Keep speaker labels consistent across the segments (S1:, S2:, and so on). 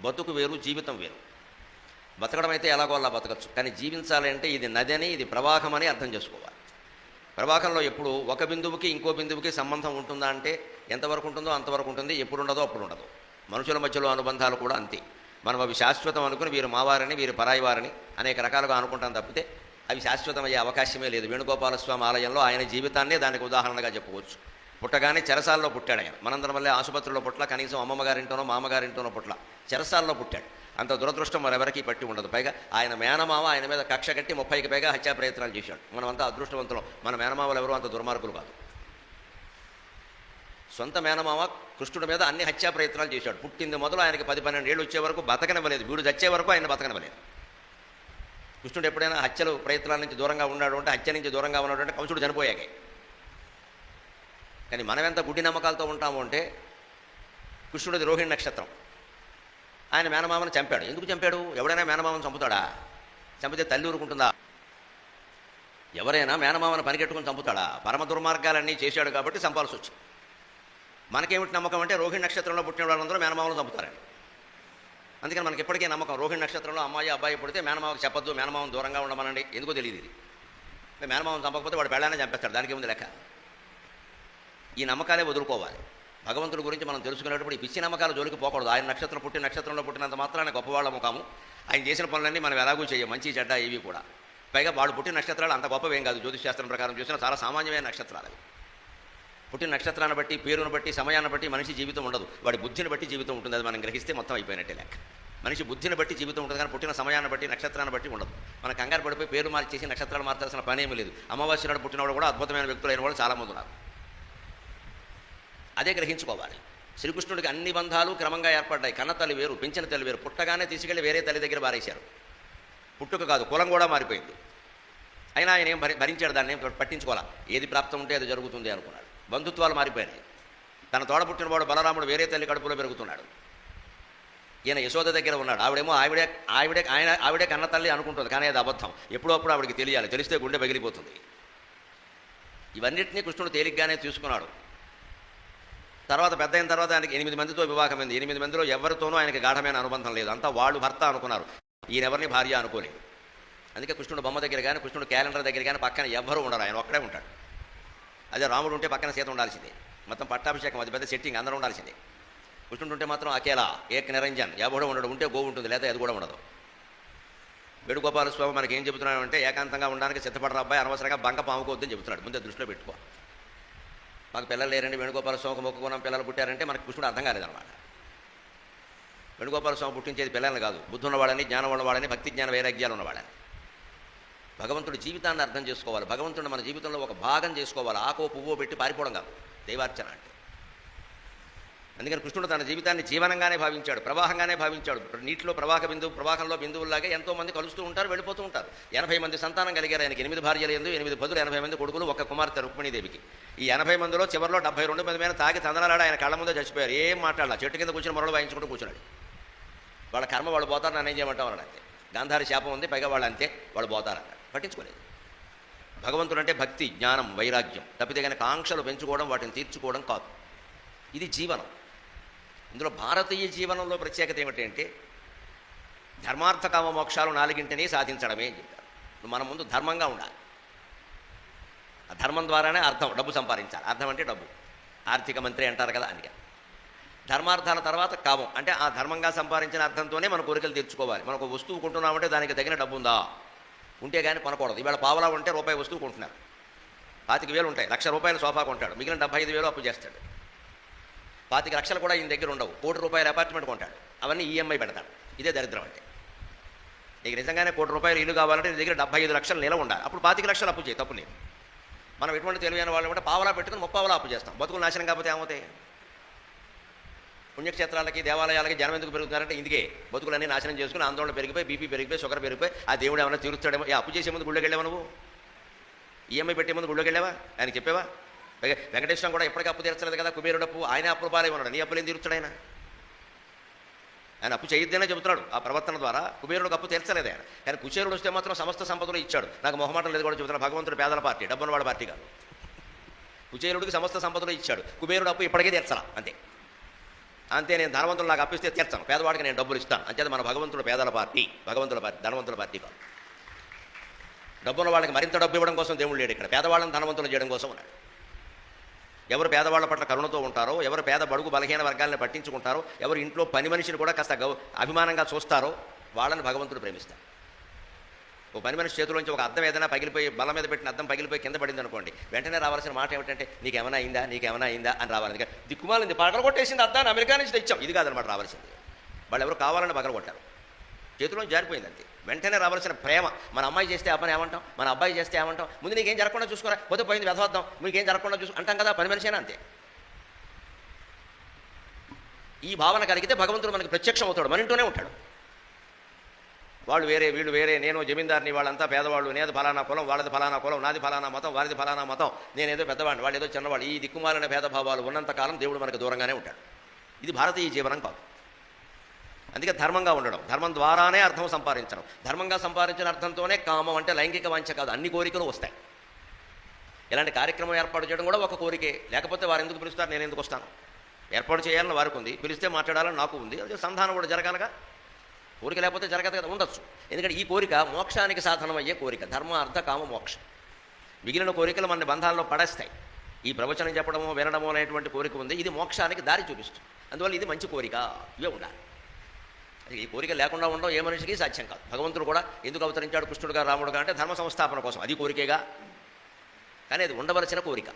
S1: బతుకు వేరు, జీవితం వేరు. బతకడం అయితే ఎలాగో అలా బతకచ్చు, కానీ జీవించాలంటే ఇది నది అని, ఇది ప్రవాహం అని అర్థం చేసుకోవాలి. ప్రవాహంలో ఎప్పుడు ఒక బిందువుకి ఇంకో బిందువుకి సంబంధం ఉంటుందా అంటే ఎంతవరకు ఉంటుందో అంతవరకు ఉంటుంది, ఎప్పుడు ఉండదో అప్పుడు ఉండదు. మనుషుల మధ్యలో అనుబంధాలు కూడా అంతే. మనం అవి శాశ్వతం అనుకుని వీరు మావారని వీరు పరాయి వారని అనేక రకాలుగా అనుకుంటాం తప్పితే అవి శాశ్వతం అయ్యే అవకాశమే లేదు. వేణుగోపాలస్వామి ఆలయంలో ఆయన జీవితాన్నే దానికి ఉదాహరణగా చెప్పుకోవచ్చు. పుట్టగానే చెరసాల్లో పుట్టాడు ఆయన. మనందరం వల్లే ఆసుపత్రిలో పుట్ల, కనీసం అమ్మమ్మగారింటోనో మామగారింటోనో పుట్ల, చెరసాల్లో పుట్టాడు. అంత దురదృష్టం మరెవరికీ పట్టి ఉండదు. పైగా ఆయన మేనమామ ఆయన మీద కక్ష కట్టి 30కి పైగా హత్యా ప్రయత్నాలు చేశాడు. మనమంతా అదృష్టవంతులం. మన మేనమామలు ఎవరు అంత దుర్మార్గులు కాదు. సొంత మేనమామ కృష్ణుడి మీద అన్ని హత్యా ప్రయత్నాలు చేశాడు. పుట్టింది మొదలు ఆయనకి 10-12 ఏళ్ళు వచ్చే వరకు బతకనివ్వలేదు. వీడు చచ్చే వరకు ఆయన బతకనివ్వలేదు. కృష్ణుడు ఎప్పుడైనా హత్యలు ప్రయత్నాల నుంచి దూరంగా ఉన్నాడు అంటే, హత్య నుంచి దూరంగా ఉన్నాడు అంటే కంసుడు చనిపోయాకే. కానీ మనం ఎంత గుడ్డి నమ్మకాలతో ఉంటాము అంటే, కృష్ణుడిది రోహిణి నక్షత్రం, ఆయన మేనమామను చంపాడు. ఎందుకు చంపాడు? ఎవడైనా మేనమామను చంపుతాడా? చంపితే తల్లి ఊరుకుంటుందా? ఎవరైనా మేనమామను పనికెట్టుకుని చంపుతాడా? పరమ దుర్మార్గాలన్నీ చేశాడు కాబట్టి చంపాల్సి వచ్చింది. మనకేమిటి నమ్మకం అంటే, రోహిణి నక్షత్రంలో పుట్టిన వాళ్ళందరూ మేనమామను చంపుతారండి. అందుకని మనకి ఎప్పటికీ నమ్మకం, రోహిణి నక్షత్రంలో అమ్మాయి అబ్బాయి పుడితే మేనమామకు చెప్పొద్దు, మేనమామను దూరంగా ఉండమనండి. ఎందుకో తెలియదు ఇది. మేనమామను చంపకపోతే వాడు పెళ్ళానే చంపేస్తాడు, దానికి ఏముంది లెక్క. ఈ నమ్మకాలే వదులుకోవాలి. భగవంతుడి గురించి మనం తెలుసుకునేటప్పుడు ఈ పిచ్చి నమ్మకాల జోలికి పోకూడదు. ఆయన నక్షత్రంలో పుట్టినంత మాత్రాన గొప్పవాళ్ళము కాము. ఆయన చేసిన పనులన్నీ మనం ఎలాగూ చేయం, మంచి చెడ్డ ఇవి కూడా. పైగా వాడు పుట్టిన నక్షత్రాలు అంత గొప్పవేం కాదు. జ్యోతిష్ శాస్త్రం ప్రకారం చూసినా చాలా సామాన్యమైన నక్షత్రాలు అవి. పుట్టిన నక్షత్రాన్ని బట్టి, పేరును బట్టి, సమయాన్ని బట్టి మనిషి జీవితం ఉండదు. వాడి బుద్ధిని బట్టి జీవితం ఉంటుంది. అది మనం గ్రహిస్తే మొత్తం అయిపోయినట్టే లెక్క. మనిషి బుద్ధిని బట్టి జీవితం ఉంటుంది, కానీ పుట్టిన సమయాన్ని బట్టి, నక్షత్రాన్ని బట్టి ఉండదు. మన కంగారు పడిపోయి పేరు మార్చేసి నక్షత్రాలు మార్చాల్సిన పని ఏమీ లేదు. అమావాస్య నాడు పుట్టినవాడు కూడా అద్భుతమైన వ్యక్తులు అయిన వాళ్ళు చాలామంది ఉన్నారు. అదే గ్రహించుకోవాలి. శ్రీకృష్ణుడికి అన్ని బంధాలు క్రమంగా ఏర్పడ్డాయి. కన్న తల్లి వేరు, పెంచిన తల్లి వేరు. పుట్టగానే తీసుకెళ్లి వేరే తల్లి దగ్గర బారేశారు. పుట్టుక కాదు, కులం కూడా మారిపోయింది. అయినా ఆయన ఏం భరించాడు, దాన్ని ఏం పట్టించుకోవాలా. ఏది ప్రాప్తం ఉంటే అది జరుగుతుంది అనుకున్నాడు. బంధుత్వాలు మారిపోయినాయి. తన తోడ పుట్టినవాడు బలరాముడు వేరే తల్లి కడుపులో పెరుగుతున్నాడు. ఈయన యశోద దగ్గర ఉన్నాడు. ఆవిడేమో ఆవిడే కన్న తల్లి అనుకుంటుంది, కానీ అది అబద్ధం. ఎప్పుడప్పుడు ఆవిడికి తెలియాలి, తెలిస్తే గుండె పగిలిపోతుంది. ఇవన్నిటినీ కృష్ణుడు తేలిగ్గానే తీసుకున్నాడు. తర్వాత పెద్ద అయిన తర్వాత ఆయనకి 8 మందితో వివాహమైంది. 8 మందిలో ఎవరితోనూ ఆయనకి గాఢమైన అనుబంధం లేదు. అంతా వాళ్ళు భర్త అనుకున్నారు, ఈయన ఎవరిని భార్య అనుకోలేదు. అందుకే కృష్ణుడు బొమ్మ దగ్గర కానీ, కృష్ణుడు క్యాలెండర్ దగ్గర కానీ పక్కన ఎవ్వరూ ఉండరు, ఆయన ఒక్కడే ఉంటాడు. అదే రాముడు ఉంటే పక్కన సీత ఉండాల్సిందే. మొత్తం పట్టాభిషేకం, అది పెద్ద సెట్టింగ్, అందరూ ఉండాల్సిందే. కృష్ణుడు ఉంటే మాత్రం అకేలా ఏక నిరంజన్, ఎవడో ఉండడు. ఉంటే గోవు ఉంటుంది, లేదా అది కూడా ఉండదు. వేణుగోపాలస్వామి మనకి ఏం చెబుతున్నాడు అంటే, ఏకాంతంగా ఉండడానికి సిద్ధపడరా అబ్బాయి, అనవసరంగా బంక పాముకోవద్దని చెబుతున్నాడు. ముందే దృష్టిలో పెట్టుకో. మాకు పిల్లలు లేరండి, వేణుగోపాలస్వామికి మొక్కుకున్నాం, పిల్లలు పుట్టారంటే మనకి కృష్ణుడు అర్థం కాలేదన్నమాట. వేణుగోపాలస్వామి పుట్టించేది పిల్లల్ని కాదు, బుద్ధి ఉన్నవాళ్ళని, జ్ఞానం ఉన్నవాళ్ళని, భక్తి జ్ఞాన వైరాగ్యాలు ఉన్నవాళ్ళని. భగవంతుడి జీవితాన్ని అర్థం చేసుకోవాలి. భగవంతుడిని మన జీవితంలో ఒక భాగం చేసుకోవాలి. ఆకో పువ్వో పెట్టి పారిపోవడం కాదు దైవార్చన అంటే. అందుకని కృష్ణుడు తన జీవితాన్ని జీవనంగానే భావించాడు, ప్రవాహంగానే భావించాడు. నీటిలో ప్రవాహంలో బిందువుల్లాగే ఎంతోమంది కలుస్తూ ఉంటారు, వెళ్ళిపోతూ ఉంటారు. 80 మంది సంతానం కలిగారు ఆయనకి. 8 భార్యలు ఎందు 8 పదులు, 80 మంది కొడుకులు, ఒక కుమార్తె రుక్మిణీదేవికి. ఈ 80 మందిలో చివరిలో 72 మంది మీద తాగి తందనాలాడ ఆయన కళ్ళ ముందే చచ్చిపోయారు. ఏం మాట్లాడాల, చెట్టు కింద కూర్చుని మొరలు వాయించుకుంటూ కూర్చున్నాడు. వాళ్ళ కర్మ వాళ్ళు పోతారు, నన్ను ఏం చేయమంటావు అన్నాడు. అంతే, గాంధారి శాపం ఉంది, పైగా వాళ్ళు అంతే, వాళ్ళు పోతారన్నాడు. పట్టించుకోలేదు. భగవంతుడు అంటే భక్తి, జ్ఞానం, వైరాగ్యం తప్పితే కానీ కాంక్షలు పెంచుకోవడం, వాటిని తీర్చుకోవడం కాదు. ఇది జీవనం. ఇందులో భారతీయ జీవనంలో ప్రత్యేకత ఏమిటంటే, ధర్మార్థ కామ మోక్షాలు 4ంటిని సాధించడమే అని చెప్పారు. మన ముందు ధర్మంగా ఉండాలి. ఆ ధర్మం ద్వారానే అర్థం, డబ్బు సంపాదించాలి. అర్థం అంటే డబ్బు, ఆర్థిక మంత్రి అంటారు కదా, అందుకే. ధర్మార్థాల తర్వాత కామం అంటే ఆ ధర్మంగా సంపాదించిన అర్థంతోనే మన కోరికలు తీర్చుకోవాలి. మనకు వస్తువు కొంటున్నామంటే దానికి తగిన డబ్బు ఉందా, ఉంటే కానీ కొనకూడదు. ఇవాళ పావలా ఉంటే రూపాయి వస్తువు కొంటున్నారు, 25,000 ఉంటాయి. ₹1,00,000 సోఫా కొంటాడు, మిగిలిన 75,000 అప్పు చేస్తాడు. 25 లక్షలు కూడా ఈయన దగ్గర ఉండవు. ₹1,00,00,000 అపార్ట్మెంట్ కొంటాడు, అవన్నీ ఈఎంఐ పెడతాడు. ఇదే దరిద్రం అంటే. నీకు నిజంగానే ₹1,00,00,000 ఇల్లు కావాలంటే నీ దగ్గర 75 లక్షలు నిల ఉండాలి. అప్పుడు 25 లక్షలు అప్పు చేయి, తప్పు లేదు. మనం ఎటువంటి తెలివైన వాళ్ళు అంటే పావలా పెట్టుకుని 30,000 అప్పు చేస్తాం. బతుకులు నాశనం కాకపోతే ఏమవుతాయి? పుణ్యక్షేత్రాలకి, దేవాలయాలకి జనం ఎందుకు పెరుగుతున్నారంటే ఇందుకే. బతుకులన్నీ నాశనం చేసుకుని ఆందోళన పెరిగిపోయి, బీపీ పెరిగిపోయి, షుగర్ పెరిగిపోయి, ఆ దేవుడు ఏమైనా తీరుస్తాడేమో. అప్పు చేసే ముందు గుళ్ళకి వెళ్ళావా నువ్వు? ఈఎంఐ పెట్టే ముందు గుళ్ళకి వెళ్ళావా? ఆయన చెప్పావా? వెంకటేశ్వరం కూడా ఎప్పటికీ అప్పు తీర్చలేదు కదా, కుబేరుడు అప్పు. ఆయన అప్పులు పాలే ఉన్నాడు, నీ అప్పులు ఏం తీరుస్తాడు ఆయన? ఆయన అప్పు చేయొద్దనే చెబుతున్నాడు ఆ ప్రవర్తన ద్వారా. కుబేరుడికి అప్పు తీర్చలేదు ఆయన, కానీ కుచేరుడు వస్తే మాత్రం సమస్త సంపదలు ఇచ్చాడు. నాకు మొహమాటం లేదు కూడా చెబుతున్నాడు. భగవంతుడు పేదల పార్టీ, డబ్బున్నవాడ పార్టీ కాదు. కుచేరుడికి సమస్త సంపదలు ఇచ్చాడు, కుబేరుడు అప్పు ఇప్పటికే తీర్చలా, అంతే. అంతే, నేను ధనవంతులు నాకు అప్పిస్తే తీర్చాను, పేదవాడికి నేను డబ్బులు ఇస్తాను. అంచేత మన భగవంతుడు పేదల పార్టీ, భగవంతుల పార్టీ, ధనవంతుల పార్టీ కాదు. డబ్బున్న వాళ్ళకి మరింత డబ్బు ఇవ్వడం కోసం దేవుడు లేడు ఇక్కడ, పేదవాళ్ళని ధనవంతులు చేయడం కోసం ఉన్నాడు. ఎవరు పేదవాళ్ళ పట్ల కరుణతో ఉంటారో, ఎవరు పేద బడుగు బలహీన వర్గాలను పట్టించుకుంటారో, ఎవరు ఇంట్లో పని మనిషిని కూడా కాస్త అభిమానంగా చూస్తారో వాళ్ళని భగవంతుడు ప్రేమిస్తారు. ఓ పని మనిషి చేతిలోంచి ఒక అద్దం ఏదైనా పగిలిపోయి, బల్ల మీద పెట్టిన అద్దం పగిలిపోయి కింద పడింది అనుకోండి, వెంటనే రావాల్సిన మాట ఏమిటంటే నీకేమైనా అయిందా, నీకేమైనా అయిందా అని రావాలి. దిక్కుమాలింది, పగల కొట్టేసింది అద్దాన్ని, అమెరికా నుంచి తెచ్చాం, ఇది కాదనమాట రావాల్సింది. వాళ్ళు ఎవరు కావాలని పగల కొట్టారు, చేతిలో జారిపోయింది అంతే. వెంటనే రావాల్సిన ప్రేమ. మన అమ్మాయి చేస్తే ఆ పని ఏమంటాం, మన అబ్బాయి చేస్తే ఏమంటాం, ముందు నీకేం జరగకుండా చూసుకోరా, పోతే పోయింది వెధవద్దాం, మీకేం జరగకుండా అంటాం కదా, పని మనిషినా అంతే. ఈ భావన కలిగితే భగవంతుడు మనకి ప్రత్యక్షం అవుతాడు, మన ఇంట్లోనే ఉంటాడు. వాళ్ళు వేరే, వీళ్ళు వేరే, నేను జమీందారిని, వాళ్ళంతా పేదవాళ్ళు, నేది ఫలానా కులం, వాళ్ళది ఫలానా కులం, నాది ఫలానా మతం, వారిది ఫలానా మతం, నేనేదో పెద్దవాడిని, వాళ్ళు ఏదో చిన్నవాళ్ళు, ఈ దిక్కుమాలిన భేదభావాలు ఉన్నంతకాలం దేవుడు మనకు దూరంగానే ఉంటాడు. ఇది భారతీయ జీవనం కాదు. అందుకే ధర్మంగా ఉండడం, ధర్మం ద్వారానే అర్థం సంపాదించడం, ధర్మంగా సంపాదించిన అర్థంతోనే కామం అంటే లైంగిక వాంఛ కాదు, అన్ని కోరికలు వస్తాయి. ఇలాంటి కార్యక్రమం ఏర్పాటు చేయడం కూడా ఒక కోరికే, లేకపోతే వారు ఎందుకు పిలుస్తారు, నేను ఎందుకు వస్తాను? ఏర్పాటు చేయాలని వారికి ఉంది, పిలిస్తే మాట్లాడాలని నాకు ఉంది, అదే సంధానం కూడా జరగాలగా. కోరిక లేకపోతే జరగదు కదా, ఉండొచ్చు. ఎందుకంటే ఈ కోరిక మోక్షానికి సాధనమయ్యే కోరిక, ధర్మ అర్థ కామ మోక్షం. మిగిలిన కోరికలు మన బంధాల్లో పడేస్తాయి. ఈ ప్రవచనం చెప్పడమో వినడమో అనేటువంటి కోరిక ఉంది, ఇది మోక్షానికి దారి చూపిస్తుంది. అందువల్ల ఇది మంచి కోరిక, ఇవే ఉండాలి. ఈ కోరిక లేకుండా ఉండడం ఏ మనిషికి సాధ్యం కాదు. భగవంతుడు కూడా ఎందుకు అవతరించాడు కృష్ణుడుగా రాముడుగా అంటే ధర్మ సంస్థాపన కోసం, అది కోరికేగా, కానీ అది ఉండవలసిన కోరిక.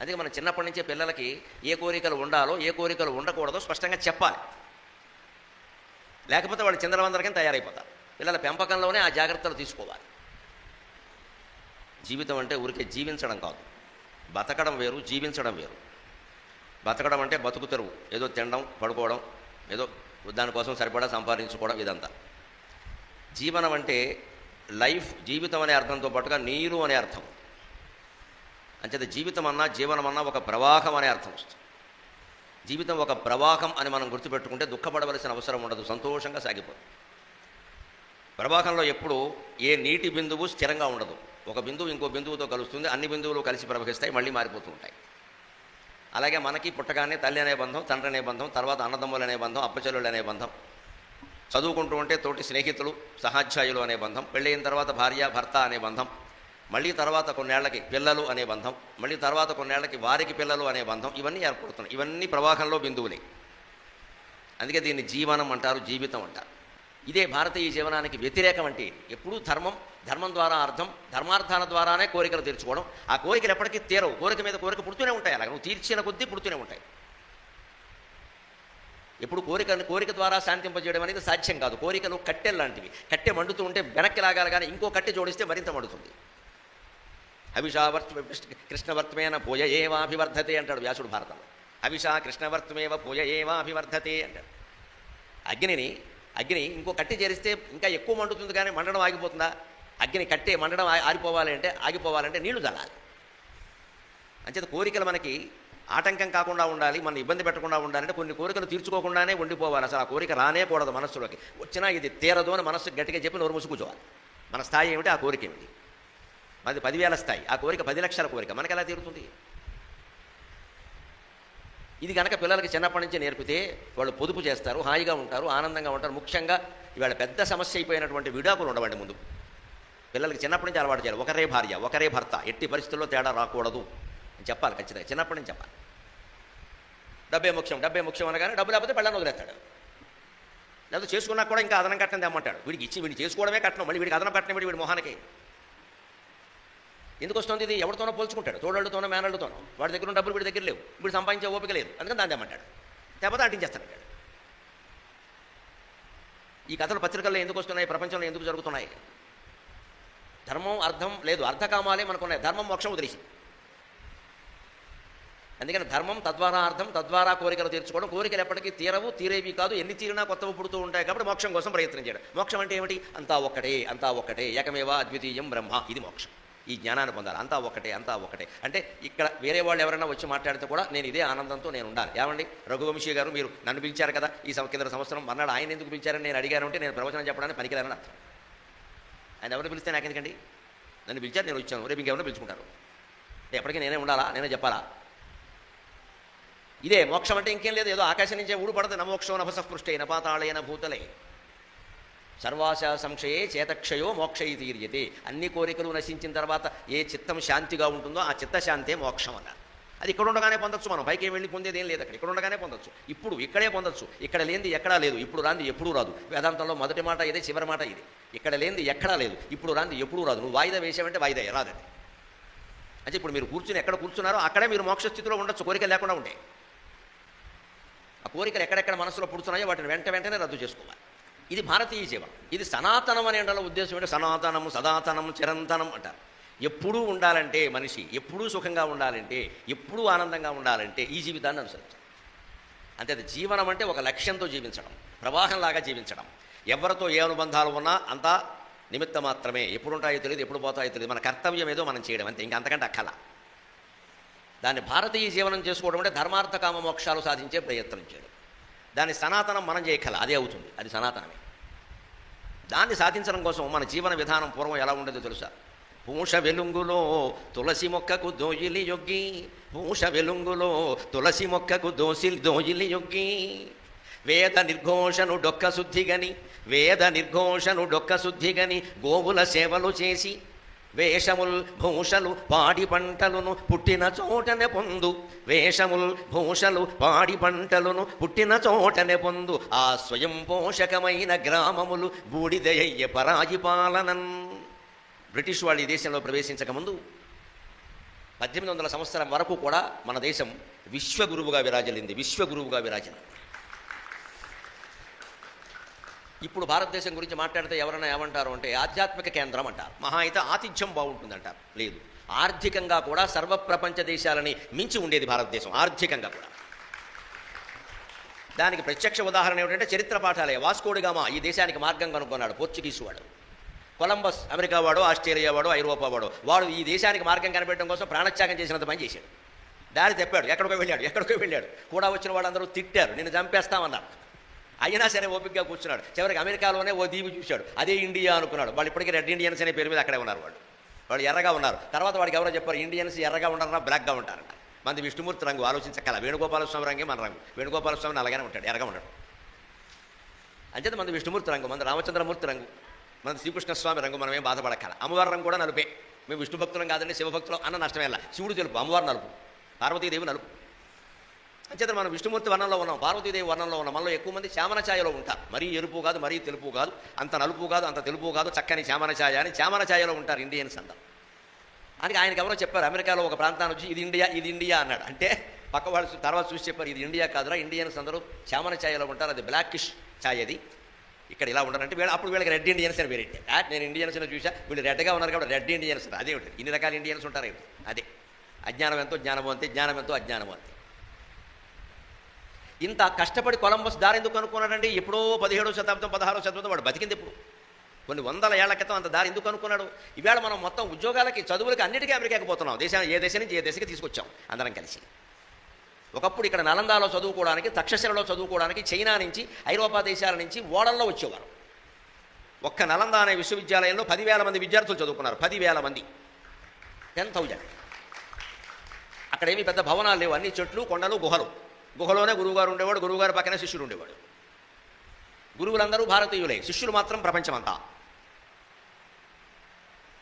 S1: అందుకే మనం చిన్నప్పటి నుంచే పిల్లలకి ఏ కోరికలు ఉండాలో ఏ కోరికలు ఉండకూడదో స్పష్టంగా చెప్పాలి. లేకపోతే వాళ్ళు చిందరవందరకం తయారైపోతారు. పిల్లల పెంపకంలోనే ఆ జాగ్రత్తలు తీసుకోవాలి. జీవితం అంటే ఊరికే జీవించడం కాదు, బతకడం వేరు, జీవించడం వేరు. బతకడం అంటే బతుకు తెరువు, ఏదో తినడం పడుకోవడం, ఏదో దానికోసం సరిపడా సంపాదించుకోవడం, ఇదంతా. జీవనం అంటే లైఫ్, జీవితం అనే అర్థంతో పాటుగా నీరు అనే అర్థం. అంచేత జీవితం అన్నా జీవనం అన్నా ఒక ప్రవాహం అనే అర్థం వస్తుంది. జీవితం ఒక ప్రవాహం అని మనం గుర్తుపెట్టుకుంటే దుఃఖపడవలసిన అవసరం ఉండదు, సంతోషంగా సాగిపోతుంది. ప్రవాహంలో ఎప్పుడు ఏ నీటి బిందువు స్థిరంగా ఉండదు, ఒక బిందువు ఇంకో బిందువుతో కలుస్తుంది, అన్ని బిందువులు కలిసి ప్రవహిస్తాయి, మళ్ళీ మారిపోతూ ఉంటాయి. అలాగే మనకి పుట్టగానే తల్లి అనే బంధం, తండ్రి అనే బంధం, తర్వాత అన్నదమ్ములు అనే బంధం, అప్పచెల్లులు అనే బంధం, చదువుకుంటూ ఉంటే తోటి స్నేహితులు సహాధ్యాయులు అనే బంధం, పెళ్ళైన తర్వాత భార్య భర్త అనే బంధం, మళ్ళీ తర్వాత కొన్నేళ్లకి పిల్లలు అనే బంధం, మళ్ళీ తర్వాత కొన్నేళ్లకి వారికి పిల్లలు అనే బంధం, ఇవన్నీ ఏర్పడుతున్నాయి. ఇవన్నీ ప్రవాహంలో బిందువులే. అందుకే దీన్ని జీవనం అంటారు, జీవితం అంటారు. ఇదే భారతీయ జీవనానికి వ్యతిరేకం అంటే ఎప్పుడూ ధర్మం, ధర్మం ద్వారా అర్థం, ధర్మార్థాల ద్వారానే కోరికలు తీర్చుకోవడం. ఆ కోరికలు ఎప్పటికీ తీరవు, కోరిక మీద కోరిక పుడుతూనే ఉంటాయి, అలాగే నువ్వు తీర్చిన కొద్దీ పుడుతూనే ఉంటాయి. ఎప్పుడు కోరిక ద్వారా శాంతింపజేయడం అనేది సాధ్యం కాదు. కోరికలు కట్టెలు లాంటివి, కట్టె మండుతూ ఉంటే వెనక్కి లాగాలి, కానీ ఇంకో కట్టె జోడిస్తే మరింత మండుతుంది. కృష్ణవర్త్మేన పూయ ఏవాభివర్ధతే అంటాడు వ్యాసుడు భారతంలో. హవిషా కృష్ణవర్త్మేవ పూయ ఏవాభివర్ధతే అంటాడు. అగ్ని ఇంకో కట్టె చేరిస్తే ఇంకా ఎక్కువ మండుతుంది, కానీ మండడం ఆగిపోతుందా? అగ్ని కట్టె మండడం ఆగిపోవాలంటే నీళ్లు చల్లాలి. అంచేత కోరికలు మనకి ఆటంకం కాకుండా ఉండాలి, మన ఇబ్బంది పెట్టకుండా ఉండాలంటే కొన్ని కోరికలు తీర్చుకోకుండానే ఉండిపోవాలి. అసలు ఆ కోరిక రానేకూడదు మనస్సులోకి. వచ్చినా ఇది తీరదు అని మనస్సు గట్టిగా చెప్పి నోరు మూసి కూర్చోవాలి. మన స్థాయి ఏమిటి, ఆ కోరిక ఏమిటి? అది 10,000 స్థాయి, ఆ కోరిక 10 లక్షల కోరిక, మనకి ఎలా తీరుతుంది? ఇది కనుక పిల్లలకి చిన్నప్పటి నుంచి నేర్పితే వాళ్ళు పొదుపు చేస్తారు, హాయిగా ఉంటారు, ఆనందంగా ఉంటారు. ముఖ్యంగా ఇవాళ పెద్ద సమస్య అయిపోయినటువంటి విడాకులు ఉండవండి. ముందు పిల్లలకి చిన్నప్పటి నుంచి అలవాటు చేయాలి. ఒకరే భార్య ఒకరే భర్త, ఎట్టి పరిస్థితుల్లో తేడా రాకూడదు అని చెప్పాలి. ఖచ్చితంగా చిన్నప్పటి నుంచి చెప్పాలి. డబ్బే ముఖ్యం అనగానే డబ్బు లేకపోతే పెళ్ళని వదిలేస్తాడు. లేకపోతే చేసుకున్నా కూడా ఇంకా అదనం కట్టడం తెమ్మంటాడు. వీడికి ఇచ్చి వీడిని చేసుకోవడమే కట్టడం, మళ్ళీ వీడికి అదనం కట్టడం వీడి మొహానికి ఎందుకు వస్తుంది? ఇది ఎవరితోనో పోల్చుకుంటాడు, తోడళ్ళతోనో మేనళ్ళతోనో. వాడి దగ్గర డబ్బులు వీడి దగ్గర లేవు, వీడు సంపాదించే ఓపిక లేదు, అందుకని దాన్ని తెమ్మంటాడు. లేకపోతే అంటించేస్తానంటాడు. ఈ కథలు పత్రికల్లో ఎందుకు వస్తున్నాయి, ప్రపంచంలో ఎందుకు జరుగుతున్నాయి? ధర్మం అర్థం లేదు, అర్థకామాలే మనకున్నాయి. ధర్మం మోక్షం వదిలేసి. అందుకని ధర్మం తద్వారా అర్థం, తద్వారా కోరికలు తీర్చుకోవడం. కోరికలు ఎప్పటికీ తీరేవి కాదు, ఎన్ని తీరినా కొత్తవి పుడుతూ ఉంటాయి. కాబట్టి మోక్షం కోసం ప్రయత్నం చేయడం. మోక్షం అంటే ఏమిటి? అంతా ఒక్కటే ఏకమేవ అద్వితీయం బ్రహ్మ, ఇది మోక్షం. ఈ జ్ఞానాన్ని పొందాలి. అంతా ఒకటే అంటే ఇక్కడ వేరే వాళ్ళు ఎవరైనా వచ్చి మాట్లాడితే కూడా నేను ఇదే ఆనందంతో నేను ఉండాలి. ఏమండి రఘువంశీ గారు, మీరు నన్ను పిలిచారు కదా ఈ కింద సంవత్సరం, మన్నాడు ఆయన ఎందుకు పిలిచారని నేను అడిగాను అంటే నేను ప్రవచనం చెప్పడానికి పనికిరానని అర్థం. ఆయన ఎవరిని పిలిస్తే నాకు ఎందుకండి? నన్ను పిలిచారు, నేను వచ్చాను, రేపు ఇంకెవరైనా పిలుచుకుంటారు. ఎప్పటికీ నేనే ఉండాలా, నేనే చెప్పాలా? ఇదే మోక్షం అంటే ఇంకేం లేదు, ఏదో ఆకాశం నుంచే ఊడిపడదు. నమోక్షో నభసపృష్టే నపాతాళేన భూతలే సర్వాశా సంక్షయే చేతక్షయో మోక్షయి తీర్యతే. అన్ని కోరికలు నశించిన తర్వాత ఏ చిత్తం శాంతిగా ఉంటుందో ఆ చిత్తశాంతే మోక్షం అన్నారు. అది ఇక్కడ ఉండగానే పొందొచ్చు. మనం పైకి వెళ్ళి పొందేది ఏం లేదు, అక్కడ ఇక్కడ ఉండగానే పొందొచ్చు. ఇప్పుడు ఇక్కడే పొందొచ్చు. ఇక్కడ లేనిది ఎక్కడా లేదు, ఇప్పుడు రాంది ఎప్పుడూ రాదు. వేదాంతంలో మొదటి మాట ఇదే, చివరి మాట ఇది. ఇక్కడ లేనిది ఎక్కడా లేదు, ఇప్పుడు రాంది ఎప్పుడూ రాదు. నువ్వు వాయిదా వేసావంటే వాయిదా రాదండి. అంటే ఇప్పుడు మీరు కూర్చుని ఎక్కడ కూర్చున్నారో అక్కడే మీరు మోక్ష స్థితిలో ఉండొచ్చు, కోరికలు లేకుండా ఉంటే. ఆ కోరికలు ఎక్కడెక్కడ మనసులో పుడుతున్నాయో వాటిని వెంటనే రద్దు చేసుకోవాలి. ఇది భారతీయ జీవనం. ఇది సనాతనం అనే ఉద్దేశం ఏంటంటే సనాతనము సదాతనము చిరంతనం అంటారు. ఎప్పుడూ ఉండాలంటే మనిషి, ఎప్పుడూ సుఖంగా ఉండాలంటే, ఎప్పుడూ ఆనందంగా ఉండాలంటే ఈ జీవితాన్ని అనుసరించాలి. అంతే. అది జీవనం అంటే ఒక లక్ష్యంతో జీవించడం, ప్రవాహంలాగా జీవించడం. ఎవరితో ఏ అనుబంధాలు ఉన్నా అంతా నిమిత్త మాత్రమే. ఎప్పుడు ఉంటాయో తెలియదు, ఎప్పుడు పోతాయో తెలియదు. మన కర్తవ్యం ఏదో మనం చేయడం అంతే, ఇంకంతకంటే అక్కల. దాన్ని భారతీయ జీవనం చేసుకోవడం అంటే ధర్మార్థ కామ మోక్షాలు సాధించే ప్రయత్నం చేయడం. దాని సనాతనం మనం చేయగల, అదే అవుతుంది, అది సనాతనమే. దాన్ని సాధించడం కోసం మన జీవన విధానం పూర్వం ఎలా ఉండేదో తెలుసా? పూష వెలుంగులో తులసి మొక్కకు దోయిలి యొగ్గి, పూష వెలుంగులో తులసి మొక్కకు దోయిలి యొగ్గి, వేద నిర్ఘోషను డొక్క శుద్ధిగని, వేద నిర్ఘోషను డొక్క శుద్ధిగని, గోవుల సేవలు చేసి వేషముల్ భూషలు పాడి పంటలును పుట్టిన చోటనే పొందు, వేషముల్ భూషలు పాడి పంటలును పుట్టిన చోటనే పొందు, ఆ స్వయం పోషకమైన గ్రామములు బూడిదయ్య పరాయి పాలనన్. బ్రిటిష్ వాళ్ళు ఈ దేశంలో ప్రవేశించకముందు 1800 సంవత్సరం వరకు కూడా మన దేశం విశ్వగురువుగా విరాజిల్లింది, విశ్వగురువుగా విరాజిల్లింది. ఇప్పుడు భారతదేశం గురించి మాట్లాడితే ఎవరైనా ఏమంటారు అంటే ఆధ్యాత్మిక కేంద్రం అంటారు, మహా అయితే ఆతిథ్యం బాగుంటుంది అంటారు. లేదు, ఆర్థికంగా కూడా సర్వప్రపంచ దేశాలని మించి ఉండేది భారతదేశం, ఆర్థికంగా కూడా. దానికి ప్రత్యక్ష ఉదాహరణ ఏమిటంటే చరిత్ర పాఠాలే. వాస్కోడి గామా ఈ దేశానికి మార్గం కనుక్కున్నాడు, పోర్చుగీసు వాడు. కొలంబస్ అమెరికా వాడు, ఆస్ట్రేలియా వాడు, ఐరోపా వాడు ఈ దేశానికి మార్గం కనిపెట్టడం కోసం ప్రాణత్యాగం చేసినంత పని చేశాడు. దారి తెప్పాడు, ఎక్కడికో వెళ్ళాడు. కూడా వచ్చిన వాళ్ళందరూ తిట్టారు, నిన్ను చంపేస్తామన్నారు. అయినా సరే ఓపికగా కూర్చున్నాడు. చివరికి అమెరికాలోనే ఓ దీవి చూశాడు, అదే ఇండియా అనుకున్నాడు. వాళ్ళు ఇప్పటికీ రెడ్ ఇండియన్స్ అనే పేరు మీద అక్కడే ఉన్నారు. వాళ్ళు ఎర్రగా ఉన్నారు. తర్వాత వాడికి ఎవరో చెప్పారు, ఇండియన్స్ ఎర్రగా ఉంటారన్నా బ్లాక్గా ఉంటారన్న. మనది విష్ణుమూర్తి రంగు, ఆలోచించక్కల. వేణుగోపాలస్వామి రంగే మన రంగు. వేణుగోపాలస్వామిని అలాగే ఉంటాడు, ఎర్రగా ఉంటాడు. అంచేత మనది విష్ణుమూర్తి రంగు, మన రామచంద్రమూర్తి రంగు, మన శ్రీకృష్ణస్వామి రంగు. మనం ఏం బాధపడక్కల. అమ్మవారి రంగు కూడా నలుపే. మేము విష్ణు భక్తులం కాదండి, శివభక్తులం అన్న నష్టమేలా. శివుడు తెలుపు, అమ్మవారు నలుపు, పార్వతీదేవి నలుపు. అంచేత మనం విష్ణుమూర్తి వర్ణంలో ఉన్నాం, పార్వతీదేవి వర్ణంలో ఉన్నాం. మనలో ఎక్కువ మంది చామన ఛాయలో ఉంటారు. మరీ ఎరుపు కాదు, మరీ తెలుపు కాదు, అంత నలుపు కాదు, అంత తెలుపు కాదు, చక్కని చామన ఛాయ అని చామన ఛాయలో ఉంటారు ఇండియన్స్ అందరూ. అని ఆయనకి ఎవరో చెప్పారు, అమెరికాలో ఒక ప్రాంతాన్ని వచ్చి ఇది ఇండియా అన్నాడు. అంటే పక్క వాళ్ళు తర్వాత చూసి చెప్పారు, ఇది ఇండియా కాదురా, ఇండియన్స్ అందరూ చామన ఛాయలో ఉంటారు, అది బ్లాకిష్ ఛాయ్, అది ఇక్కడ ఇలా ఉంటారంటే అప్పుడు వీళ్ళకి రెడ్ ఇండియన్స్ అని వేరేంటి. నేను ఇండియన్స్ చూసా, వీళ్ళు రెడ్గా ఉన్నారు కాబట్టి రెడ్ ఇండియన్స్. అదే ఉంటుంది, ఇన్ని రకాల ఇండియన్స్ ఉంటారు. అదే అజ్ఞానం ఎంతో జ్ఞానము అంతే, జ్ఞానం ఎంతో అజ్ఞానము అంతే. ఇంత కష్టపడి కొలంబస్ దారి ఎందుకు కనుక్కున్నాడండి? ఎప్పుడో 17వ శతాబ్దం 16వ శతాబ్దం వాడు బతికింది. ఇప్పుడు కొన్ని వందల ఏళ్ల క్రితం అంత దారి ఎందుకు కనుక్కున్నాడు? ఈవేళ మనం మొత్తం ఉద్యోగాలకి, చదువులకి, అన్నిటికీ అమెరికాకి పోతున్నాం. ఏ దేశం నుంచి ఏ దేశకి తీసుకొచ్చాం అందరం కలిసి. ఒకప్పుడు ఇక్కడ నలందాలో చదువుకోవడానికి, తక్షశిలలో చదువుకోవడానికి చైనా నుంచి, ఐరోపా దేశాల నుంచి ఓడల్లో వచ్చేవారు. ఒక్క నలంద అనే విశ్వవిద్యాలయంలో 10,000 మంది విద్యార్థులు చదువుకున్నారు. 10,000 మంది, 10,000. అక్కడేమీ పెద్ద భవనాలు లేవు, అన్ని చెట్లు, కొండలు, గుహలోనే గురువుగారు ఉండేవాడు, గురువుగారు పక్కనే శిష్యుడు ఉండేవాడు. గురువులందరూ భారతీయులే, శిష్యులు మాత్రం ప్రపంచమంతా.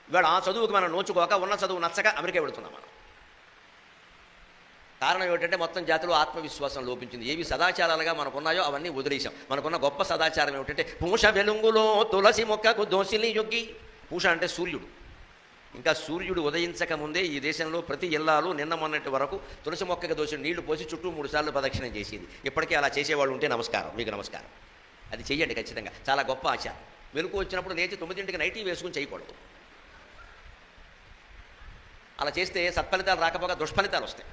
S1: ఇవాళ ఆ చదువుకి మనం నోచుకోక, ఉన్న చదువు నచ్చక అమెరికా వెళుతున్నాం మనం. కారణం ఏమిటంటే మొత్తం జాతిలో ఆత్మవిశ్వాసం లోపించింది. ఏవి సదాచారాలుగా మనకున్నాయో అవన్నీ వదిలేసాం. మనకున్న గొప్ప సదాచారం ఏమిటంటే పూష వెలుంగులో తులసి మొక్కకు దోసిలి యొగ్గి. పూష అంటే సూర్యుడు. ఇంకా సూర్యుడు ఉదయించక ముందే ఈ దేశంలో ప్రతి ఇల్లాలు నిన్న మొన్నటి వరకు తులసి మొక్కకు దోసి నీళ్లు పోసి చుట్టూ 3 సార్లు ప్రదక్షిణం చేసేది. ఇప్పటికీ అలా చేసేవాళ్ళు ఉంటే నమస్కారం, మీకు నమస్కారం. అది చెయ్యండి ఖచ్చితంగా, చాలా గొప్ప ఆచారం. వెలుగు వచ్చినప్పుడు లేచి 9ంటికి నైటీ వేసుకుని చేయకూడదు. అలా చేస్తే సత్ఫలితాలు రాకపోగా దుష్ఫలితాలు వస్తాయి.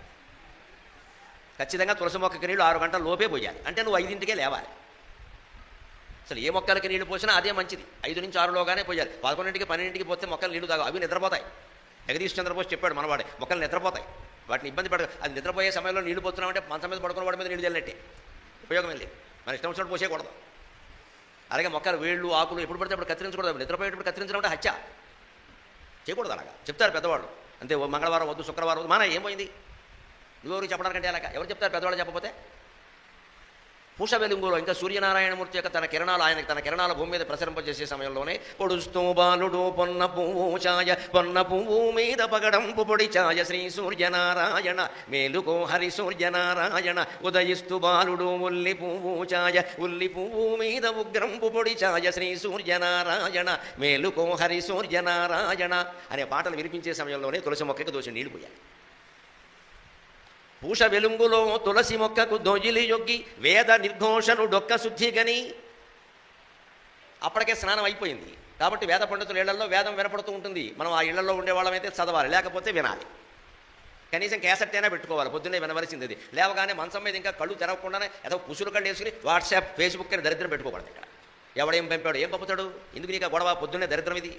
S1: ఖచ్చితంగా తులసి మొక్కకి నీళ్ళు 6 గంటల లోపే పోయాలి. అంటే నువ్వు 5ంటికే లేవాలి. అసలు ఏ మొక్కలకి నీళ్ళు పోసినా అదే మంచిది. 5 నుంచి 6లోగానే పోయాలి. 11ంటికి 12ంటికి పోతే మొక్కలు నీళ్లు తాగు, అవి నిద్రపోతాయి. జగదీష్ చంద్రబోస్ చెప్పాడు మనవాడే, మొక్కలు నిద్రపోతాయి, వాటిని ఇబ్బంది పడదు. అది నిద్రపోయే సమయంలో నీళ్లు పోతున్నామంటే మంచం మీద పడుకున్న వాడి మీద నీళ్ళు చల్లినట్టే, ఉపయోగం లేదు. మన ఇష్టం వచ్చినట్టు పోసేయకూడదు. అలాగే మొక్కలు వేళ్ళు ఆకులు ఎప్పుడు పడితే అప్పుడు కత్తిరించకూడదు. నిద్రపోయేటప్పుడు కత్తిరించడం అంటే హత్య, చేయకూడదు. అలాగా చెప్తారు పెద్దవాళ్ళు. అంతే, మంగళవారం వద్దు, శుక్రవారం వద్దు, మన ఏమైంది? నువ్వెవరికి చెప్పడానికంటే అలాగా ఎవరు చెప్తారు పెద్దవాళ్ళు చెప్పకపోతే? పూష వెలుగులో ఇంకా సూర్యనారాయణమూర్తి యొక్క తన కిరణాల భూమి మీద ప్రసరింపజేసే సమయంలోనే పొడుస్తూ బాలుడు పొన్న పువ్వు ఛాయ, పొన్న పువ్వు మీద పగడంపు పొడి ఛాయ, శ్రీ సూర్యనారాయణ మేలుకో హరి సూర్యనారాయణ, ఉదయిస్తూ బాలుడు ఉల్లి పువ్వు ఛాయ, ఉల్లి పువ్వు మీద ఉగ్రంపు పొడి ఛాయ, శ్రీ సూర్యనారాయణ మేలుకో హరి సూర్యనారాయణ అనే పాటలు వినిపించే సమయంలోనే తులసి మొక్కకి దోషి నీళ్లు పోయాయి. పూష వెలుంగులో తులసి మొక్కకు దొజిలి యొగ్గి వేద నిర్ఘోషను డొక్క శుద్ధిగని. అప్పటికే స్నానం అయిపోయింది కాబట్టి వేద పండితుల ఇళ్లలో వేదం వినపడుతూ ఉంటుంది. మనం ఆ ఇళ్లలో ఉండేవాళ్ళమైతే చదవాలి, లేకపోతే వినాలి. కనీసం క్యాసెట్ అయినా పెట్టుకోవాలి, పొద్దున్నే వినవలసింది అది. లేవగానే మంచం మీద ఇంకా కళ్ళు తెరవకుండానే ఏదో పుసులు కళ్ళు వేసుకుని వాట్సాప్ ఫేస్బుక్ అని దరిద్రం పెట్టుకోకూడదు. ఇక్కడ ఎవడేం పంపాడు, ఏం పంపుతాడు, ఎందుకు నీకు గొడవ, పొద్దున్నే దరిద్రం ఇది.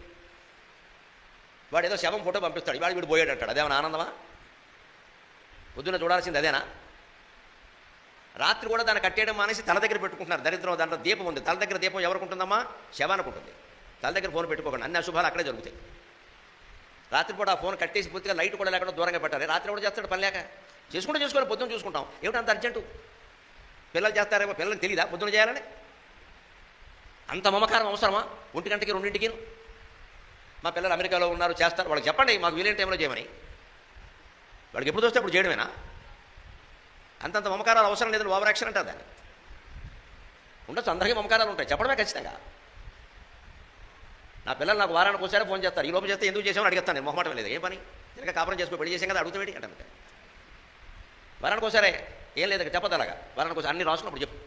S1: వాడు ఏదో శవం ఫోటో పంపిస్తాడు, వాడు వీడు పోయాడు అంటాడు, అదేమన్నా ఆనందమా? పొద్దున్న చూడాల్సింది అదేనా? రాత్రి కూడా దాన్ని కట్టేయడం మానేసి తల దగ్గర పెట్టుకుంటున్నారు దరిద్రం. దాంట్లో దీపం ఉంది, తల దగ్గర దీపం ఎవరికి ఉంటుందమ్మా? శవానికి ఉంటుంది. తల దగ్గర ఫోన్ పెట్టుకోకండి, అన్ని అశుభాలు అక్కడే జరుగుతాయి. రాత్రిపూట ఆ ఫోన్ కట్టేసి పూర్తిగా లైట్ కూడా లేకుండా దూరంగా పెట్టాలి. రాత్రి కూడా చేస్తాడు పని లేక, చేసుకోవాలి, పొద్దున్న చూసుకుంటాం. ఏమిటి అంత అర్జెంటు? పిల్లలు చేస్తారేమో, పిల్లలకి తెలియదా పొద్దున చేయాలని? అంత మమకారం అవసరమా? 1 గంటకి 2ంటికి మా పిల్లలు అమెరికాలో ఉన్నారు చేస్తారు, వాళ్ళకి చెప్పండి మాకు వీలైన టైంలో చేయమని. వాడికి ఎప్పుడు చూస్తే అప్పుడు చేయడమేనా? అంతంత మమకారాలు అవసరం లేదని ఓవర్ యాక్షన్ అంటారు దాన్ని. ఉండొచ్చు, అందరికీ మమకారాలు ఉంటాయి, చెప్పడమే ఖచ్చితంగా. నా పిల్లలు నాకు వారానికి ఒకసారి ఫోన్ చేస్తారు, ఈ లోపు చేస్తే ఎందుకు చేసామని అడిగేస్తాను నేను, మొహమాటం లేదు. ఏ పని తినక కాపురం చేసుకో, పెళ్లి చేసాం కదా అడుగుతావేటి అంటే. వారానికి ఒకసారి ఏం లేదు చెప్పదు అలాగా, వారానికి ఒకసారి అన్ని రాసుకున్నప్పుడు చెప్పు.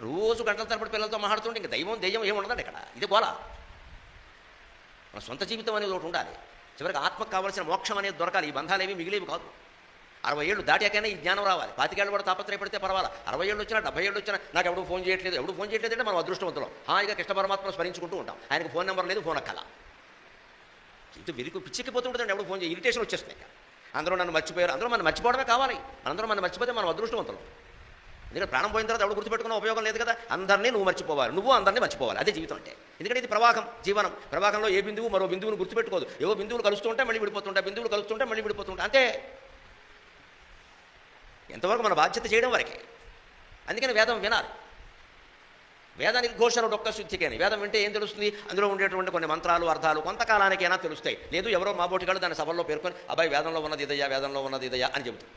S1: రోజు గంటల తరబడి పిల్లలతో మాట్లాడుతుంటే ఇంకా దెయ్యం ఏమి ఉండదండి ఇక్కడ. ఇది పోలా, మన సొంత జీవితం అనేది ఒకటి ఉండాలి. చివరికి ఆత్మకు కావాల్సిన మోక్షం అనేది దొరకాలి. ఈ బంధాలు ఏవి మిగిలేవి కాదు. 60 ఏళ్ళు దాటాకైనా ఈ జ్ఞానం రావాలి. 25 ఏళ్ళు కూడా తాపత్రయపడితే పర్వాలా. 60 ఏళ్ళు వచ్చినా 70 ఏళ్ళు వచ్చినా నాకు ఎవడు ఫోన్ చేయట్లేదు అంటే మనం అదృష్టవంతులం. హాయిగా కృష్ణ పరమాత్మ స్మరించుకుంటూ ఉంటాం. ఆయనకు ఫోన్ నెంబర్ లేదు, ఫోన్ అక్కల. ఇది విరికి పిచ్చిక్కిపోతుంటుందండి ఎవడు ఫోన్ చేయి, ఇరిటేషన్ వచ్చేస్తున్నాయి. అందరూ నన్ను మర్చిపోయారు, అందరూ మనం మర్చిపోవడమే కావాలి. అందరూ మనం మర్చిపోతే మనం అదృష్టవంతులం. ఎందుకంటే ప్రాణం పోయిన తర్వాత ఎవడు గుర్తుపెట్టుకున్న ఉపయోగం లేదు కదా. అందరినీ నువ్వు మర్చిపోవాలి, నువ్వు అందరినీ మర్చిపోవాలి, అదే జీవితం అంటే. ఎందుకంటే ఇది ప్రవాహం, జీవనం. ప్రవాహంలో ఏ బిందువు మరో బిందువును గుర్తుపెట్టుకోదు. ఏవో బిందువులు కలుస్తుంటే మళ్ళీ విడిపోతుంటాయి, బిందువులు కలుస్తుంటే మళ్ళీ విడిపోతుంటాయి, అంతే. ఎంతవరకు మన బాధ్యత చేయడం వరకే. అందుకని వేదం వినాలి. వేద నిర్ఘోషణ డొక్క శుద్ధికేని. వేదం వింటే ఏం తెలుస్తుంది? అందులో ఉండేటువంటి కొన్ని మంత్రాలు అర్థాలు కొంతకాలానికైనా తెలుస్తాయి. లేదు ఎవరో మాబోటిగాడు దాని సభల్లో పేర్కొని అబ్బాయి వేదంలో ఉన్నది ఇదయ్యా, వేదంలో ఉన్నది ఇదయ్యా అని చెబుతుంది.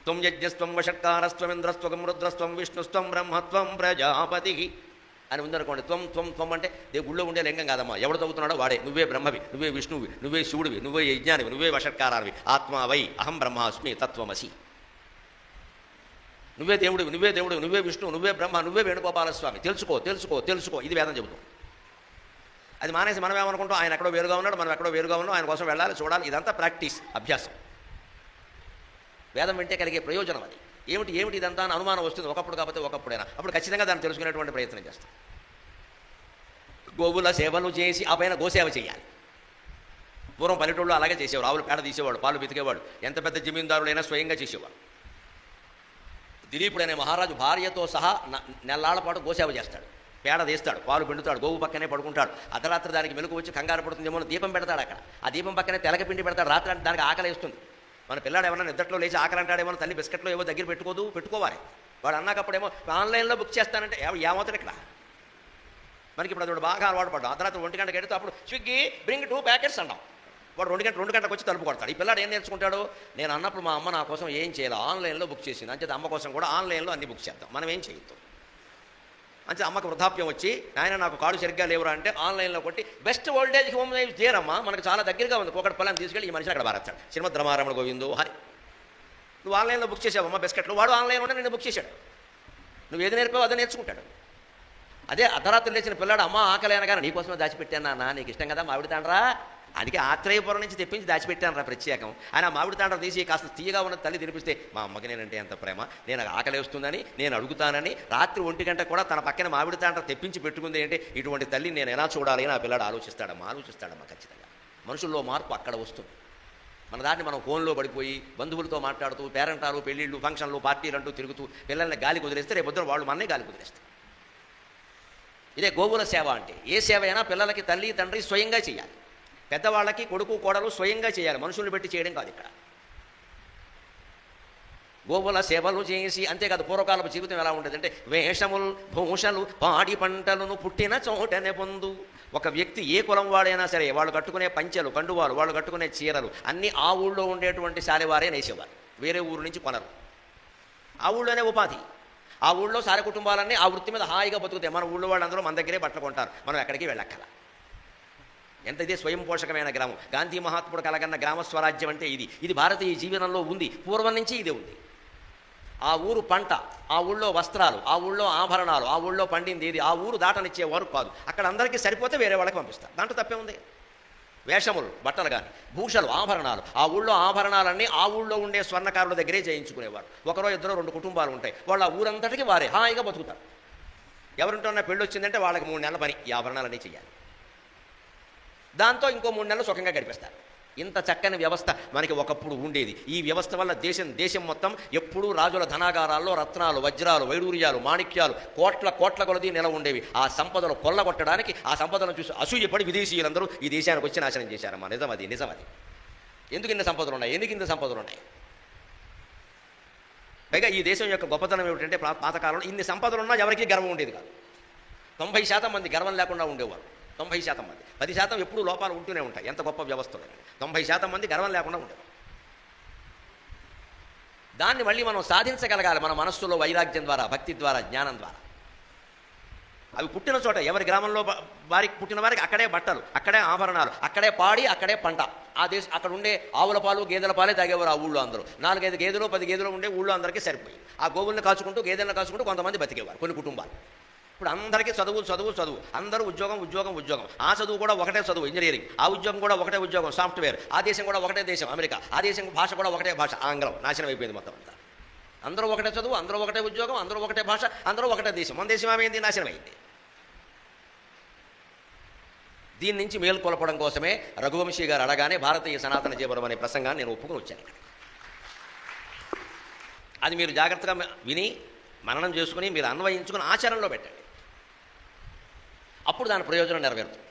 S1: త్వం యజ్ఞస్త్వం వషట్కారస్త్వం ఇంద్రస్త్వం రుద్రస్త్వం విష్ణుస్త్వం బ్రహ్మత్వం ప్రజాపతి అని ఉందనుకోండి. త్వం అంటే గుళ్ళో ఉండే లింగం కాదమ్మా, ఎవడు చదువుతున్నాడో వాడే. నువ్వే బ్రహ్మవి, నువ్వే విష్ణువి, నువ్వే శివుడివి, నువ్వే యజ్ఞానివి, నువ్వే వషట్కారానివి. ఆత్మావై అహం బ్రహ్మాస్మి తత్వమసి. నువ్వే దేవుడివి, నువ్వే విష్ణువు, నువ్వే బ్రహ్మ, నువ్వే వేణుగోపాలస్వామి. తెలుసుకో ఇది వేదం చెబుతాం. అది మానేసి మనం ఏమనుకుంటాం, ఆయన ఎక్కడో వేరుగా ఉన్నాడు, మనం ఎక్కడో వేరుగా ఉన్నాం, ఆయన కోసం వెళ్ళాలి, చూడాలి. ఇదంతా ప్రాక్టీస్, అభ్యాసం. వేదం వింటే కలిగే ప్రయోజనం అది. ఏమిటి ఇదంతా అని అనుమానం వస్తుంది ఒకప్పుడు, కాకపోతే ఒకప్పుడైనా. అప్పుడు ఖచ్చితంగా దాన్ని తెలుసుకునేటువంటి ప్రయత్నం చేస్తాం. గోవుల సేవలు చేసి ఆ పైన గోసేవ చేయాలి. పూర్వం పల్లెటూళ్ళు అలాగే చేసేవాడు. ఆవులు పేడ తీసేవాడు, పాలు బితికేవాడు. ఎంత పెద్ద జమీందారులైనా స్వయంగా చేసేవాడు. దిలీపుడు అనే మహారాజు భార్యతో సహా నెల్లాళ్ల పాటు గోసేవ చేస్తాడు. పేడ తీస్తాడు, పాలు పిండుతాడు, గోవు పక్కనే పడుకుంటాడు. అర్ధరాత్రి దానికి మెలకు వచ్చి కంగారు పడుతుందేమో దీపం పెడతాడు అక్కడ. ఆ దీపం పక్కనే తెలకపిండి పెడతాడు. రాత్రి అంటే దానికి ఆకలి వేస్తుంది. మన పిల్లాడు ఏమన్నా నిద్రలో లేచి ఆకలి అంటాడేమో, తల్లి బిస్కెట్లో ఏవో దగ్గర పెట్టుకోవాలి. వాడు అన్నాకప్పుడేమో ఆన్లైన్లో బుక్ చేస్తానంటే ఏమవుతాడు ఇక్కడ. మనకి ఇప్పుడు అది బాగా అలవాటు పడ్డాం. అర్ధరాత్రి 1 గంటకి ఎడితే అప్పుడు స్విగ్గీ బ్రింగ్ 2 ప్యాకెట్స్ అన్నాం. వాడు 2 గంటలకు వచ్చి తలుపు కొడతాడు. ఈ పిల్లాడు ఏం నేర్చుకుంటాడు? నేను అన్నప్పుడు మా అమ్మ నా కోసం ఏం చేయాలి, ఆన్లైన్లో బుక్ చేసింది. అంతే అమ్మ కోసం కూడా ఆన్లైన్లో అన్ని బుక్ చేద్దాం, మనం ఏం చేయొద్దు. అంతే అమ్మకు వృద్ధాప్యం వచ్చి ఆయన నాకు కాడు సరిగ్గా లేవురా అంటే ఆన్లైన్లో కొట్టి బెస్ట్ ఓల్డేజ్ హోమ్ చేయరమ్మా, మనకు చాలా దగ్గరగా ఉంది, ఒకటి పొలాన్ని తీసుకెళ్ళి ఈ మనిషిని అక్కడ బారేస్తాడు. శ్రీమద్ రమారమణ గోవిందో హరి. నువ్వు ఆన్లైన్లో బుక్ చేసావమ్మా బిస్కెట్లు, వాడు ఆన్లైన్లోనే నేను బుక్ చేశాడు. నువ్వు ఏది నేర్పావు అదే నేర్చుకుంటాడు. అదే అర్ధరాత్రి లేచిన పిల్లాడు అమ్మ ఆకలి అనగానే నీకోసమే దాచిపెట్టాను నాన్న, నీకు ఇష్టం కదా మామిడి తాండ్రా, అందుకే ఆత్రేయపురం నుంచి తెప్పించి దాచిపెట్టాను రా ప్రత్యేకం. ఆయన మామిడి తాండ్ర తీసి కాస్త తీయగా ఉన్న తల్లి తినిపిస్తే మా అమ్మకి నేనంటే ఎంత ప్రేమ, నేను ఆకలి వస్తుందని నేను అడుగుతానని రాత్రి 1 గంట కూడా తన పక్కన మామిడి తాండ్ర తెప్పించి పెట్టుకుంది అంటే ఇటువంటి తల్లి నేను ఎలా చూడాలి అని ఆ పిల్లాడు ఆలోచిస్తాడమ్మా ఖచ్చితంగా. మనుషుల్లో మార్పు అక్కడ వస్తుంది. మన దాన్ని మనం ఫోన్లో పడిపోయి బంధువులతో మాట్లాడుతూ పేరెంటాలు, పెళ్ళిళ్ళు, ఫంక్షన్లు, పార్టీలు అంటూ తిరుగుతూ పిల్లల్ని గాలి కుదిరేస్తే రేపొద్దున వాళ్ళు మన్నే గాలి కుదిరేస్తారు. ఇదే గోవుల సేవ అంటే. ఏ సేవ అయినా పిల్లలకి తల్లి తండ్రి స్వయంగా చేయాలి. పెద్దవాళ్ళకి కొడుకు కోడలు స్వయంగా చేయాలి, మనుషుల్ని పెట్టి చేయడం కాదు ఇక్కడ. గోవుల సేవలు చేసి. అంతేకాదు పూర్వకాలపు జీవితం ఎలా ఉండేదంటే వేషములు భూషలు పాడి పంటలను పుట్టిన చోటనే పొందు. ఒక వ్యక్తి ఏ కులం వాడైనా సరే వాళ్ళు కట్టుకునే పంచెలు కండువాలు వాళ్ళు కట్టుకునే చీరలు అన్నీ ఆ ఊళ్ళో ఉండేటువంటి శాలివారే నేసేవారు, వేరే ఊరు నుంచి కొనరు. ఆ ఊళ్ళోనే ఉపాధి. ఆ ఊళ్ళో సారి కుటుంబాలన్నీ ఆ వృత్తి మీద హాయిగా బతుకుతాయి. మన ఊళ్ళో వాళ్ళందరూ మన దగ్గరే బట్టలు కొంటారు, మనం ఎక్కడికి వెళ్ళక్కల. ఎంత ఇదే స్వయం పోషకమైన గ్రామం. గాంధీ మహాత్ముడు కలగన్న గ్రామ స్వరాజ్యం అంటే ఇది. ఇది భారతీయ జీవనంలో ఉంది, పూర్వం నుంచి ఇదే ఉంది. ఆ ఊరు పంట, ఆ ఊళ్ళో వస్త్రాలు, ఆ ఊళ్ళో ఆభరణాలు, ఆ ఊళ్ళో పండింది ఏది ఆ ఊరు దాటనిచ్చేవారు కాదు. అక్కడ అందరికీ సరిపోతే వేరే వాళ్ళకి పంపిస్తారు, దాంట్లో తప్పే ఉంది. వేషములు బట్టలు కానీ భూషలు ఆభరణాలు, ఆ ఊళ్ళో ఆభరణాలన్నీ ఆ ఊళ్ళో ఉండే స్వర్ణకారుల దగ్గరే చేయించుకునేవారు. ఒకరో ఇద్దరు 2 కుటుంబాలు ఉంటాయి, వాళ్ళ ఆ ఊరంతటికి వారే హాయిగా బతుకుతారు. ఎవరింటన్నా పెళ్ళి వచ్చిందంటే వాళ్ళకి 3 నెలల పని ఈ ఆభరణాలన్నీ చేయాలి. దాంతో ఇంకో 3 నెలలు సుఖంగా గడిపేస్తారు. ఇంత చక్కని వ్యవస్థ మనకి ఒకప్పుడు ఉండేది. ఈ వ్యవస్థ వల్ల దేశం మొత్తం ఎప్పుడూ రాజుల ధనాగారాల్లో రత్నాలు వజ్రాలు వైడూర్యాలు మాణిక్యాలు కోట్ల కొలది నిల ఉండేవి. ఆ సంపదలు కొల్లగొట్టడానికి ఆ సంపదలను చూసి అసూయపడి విదేశీయులందరూ ఈ దేశానికి వచ్చి నాశనం చేశారమ్మా. నిజమది. ఎందుకు ఇన్ని సంపదలు ఉన్నాయి? పైగా ఈ దేశం యొక్క గొప్పతనం ఏమిటంటే పాతకాలంలో ఇన్ని సంపదలున్నా ఎవరికీ గర్వం ఉండేది కాదు. 90% మంది గర్వం లేకుండా ఉండేవారు. 90% మంది. 10% ఎప్పుడూ లోపాలు ఉంటూనే ఉంటాయి, ఎంత గొప్ప వ్యవస్థలు. 90% మంది గర్వం లేకుండా ఉండేవారు. దాన్ని మళ్ళీ మనం సాధించగలగాలి మన మనస్సులో వైరాగ్యం ద్వారా, భక్తి ద్వారా, జ్ఞానం ద్వారా. అవి పుట్టిన చోట ఎవరి గ్రామంలో వారికి పుట్టిన వారికి అక్కడే బట్టలు, అక్కడే ఆభరణాలు, అక్కడే పాడి, అక్కడే పంట. ఆ దేశం అక్కడ ఉండే ఆవుల పాలు గేదెల పాలే తాగేవారు ఆ ఊళ్ళో అందరూ. 4-5 గేదెలు 10 గేదెలు ఉండే ఊళ్ళో అందరికీ సరిపోయి ఆ గోవుల్ని కాచుకుంటూ గేదెలను కాచుకుంటూ కొంతమంది బతికేవారు కొన్ని కుటుంబాలు. ఇప్పుడు అందరికీ చదువు, అందరూ ఉద్యోగం. ఆ చదువు కూడా ఒకటే చదువు ఇంజనీరింగ్, ఆ ఉద్యోగం కూడా ఒకటే ఉద్యోగం సాఫ్ట్వేర్, ఆ దేశం కూడా ఒకటే దేశం అమెరికా, ఆ దేశం భాష కూడా ఒకటే భాష ఆంగ్లం. నాశనం అయిపోయింది మొత్తం అంతా. అందరూ ఒకటే చదువు, అందరూ ఒకటే ఉద్యోగం, అందరూ ఒకటే భాష, అందరూ ఒకటే దేశం. మన దేశం ఏమైంది? నాశనం అయింది. దీని నుంచి మేల్కొల్పడం కోసమే రఘువంశీ గారు అడగానే భారతీయ సనాతన జీవనం అనే ప్రసంగాన్ని నేను ఒప్పుకొని వచ్చాను. అది మీరు జాగ్రత్తగా విని మననం చేసుకుని మీరు అన్వయించుకుని ఆచరణలో పెట్టండి. అప్పుడు దాని ప్రయోజనం నెరవేరుతుంది.